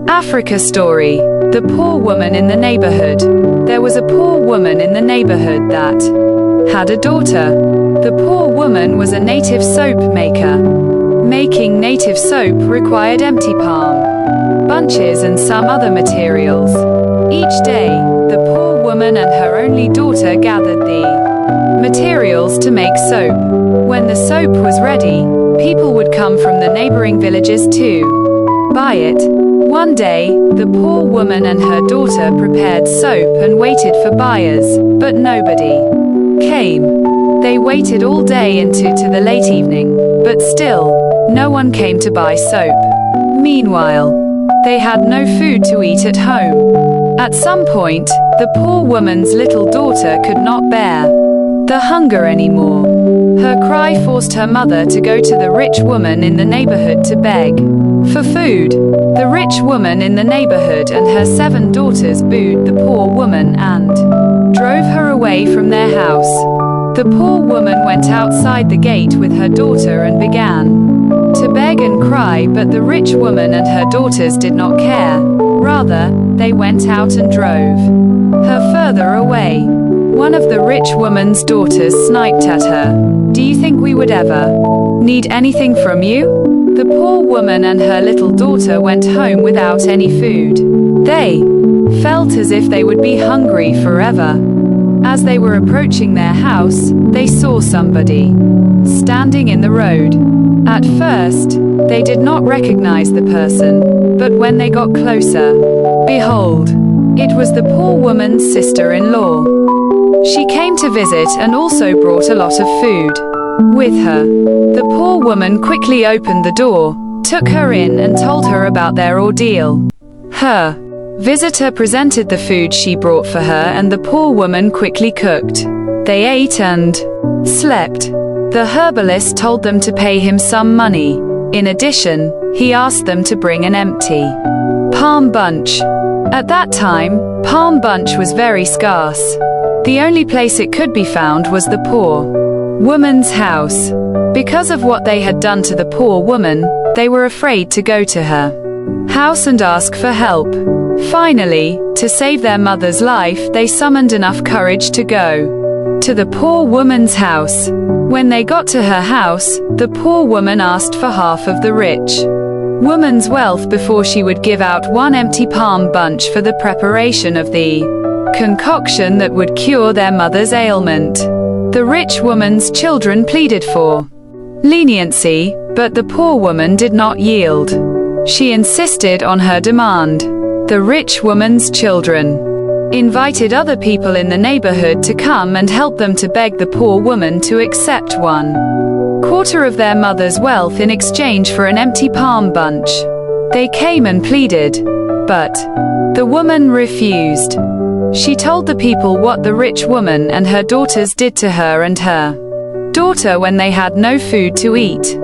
Africa story. The poor woman in the neighborhood. There was a poor woman in the neighborhood that had a daughter. The poor woman was a native soap maker. Making native soap required empty palm bunches and some other materials. Each day, the poor woman and her only daughter gathered the materials to make soap. When the soap was ready, people would come from the neighboring villages to buy it. One day, the poor woman and her daughter prepared soap and waited for buyers, but nobody came. They waited all day into the late evening, but still, no one came to buy soap. Meanwhile, they had no food to eat at home. At some point, the poor woman's little daughter could not bear the hunger anymore. Her cry forced her mother to go to the rich woman in the neighborhood to beg for food. The rich woman in the neighborhood and her 7 daughters booed the poor woman and drove her away from their house. The poor woman went outside the gate with her daughter and began to beg and cry, but the rich woman and her daughters did not care. Rather, they went out and drove her further away. One of the rich woman's daughters sniped at her. "Do you think we would ever need anything from you?" The poor woman and her little daughter went home without any food. They felt as if they would be hungry forever. As they were approaching their house, they saw somebody standing in the road. At first, they did not recognize the person, but when they got closer, behold, it was the poor woman's sister-in-law. She came to visit and also brought a lot of food with her. The poor woman quickly opened the door, took her in and told her about their ordeal. Her visitor presented the food she brought for her and the poor woman quickly cooked. They ate and slept. The herbalist told them to pay him some money. In addition, he asked them to bring an empty palm bunch. At that time, palm bunch was very scarce. The only place it could be found was the poor woman's house. Because of what they had done to the poor woman, they were afraid to go to her house and ask for help. Finally, to save their mother's life, they summoned enough courage to go to the poor woman's house. When they got to her house, the poor woman asked for half of the rich woman's wealth before she would give out 1 empty palm bunch for the preparation of the concoction that would cure their mother's ailment. The rich woman's children pleaded for leniency, but the poor woman did not yield. She insisted on her demand. The rich woman's children invited other people in the neighborhood to come and help them to beg the poor woman to accept 1/4 of their mother's wealth in exchange for an empty palm bunch. They came and pleaded, but the woman refused. She told the people what the rich woman and her daughters did to her and her daughter when they had no food to eat.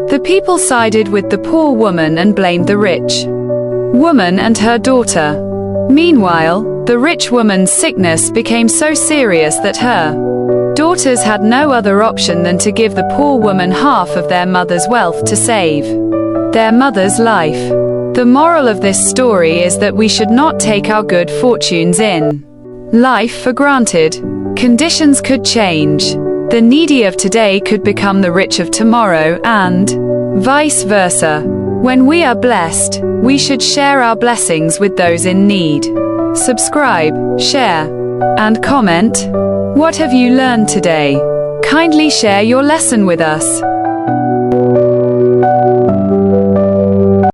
The people sided with the poor woman and blamed the rich woman and her daughter. Meanwhile, the rich woman's sickness became so serious that her daughters had no other option than to give the poor woman half of their mother's wealth to save their mother's life. The moral of this story is that we should not take our good fortunes in life for granted. Conditions could change. The needy of today could become the rich of tomorrow, and vice versa. When we are blessed, we should share our blessings with those in need. Subscribe, share, and comment. What have you learned today? Kindly share your lesson with us.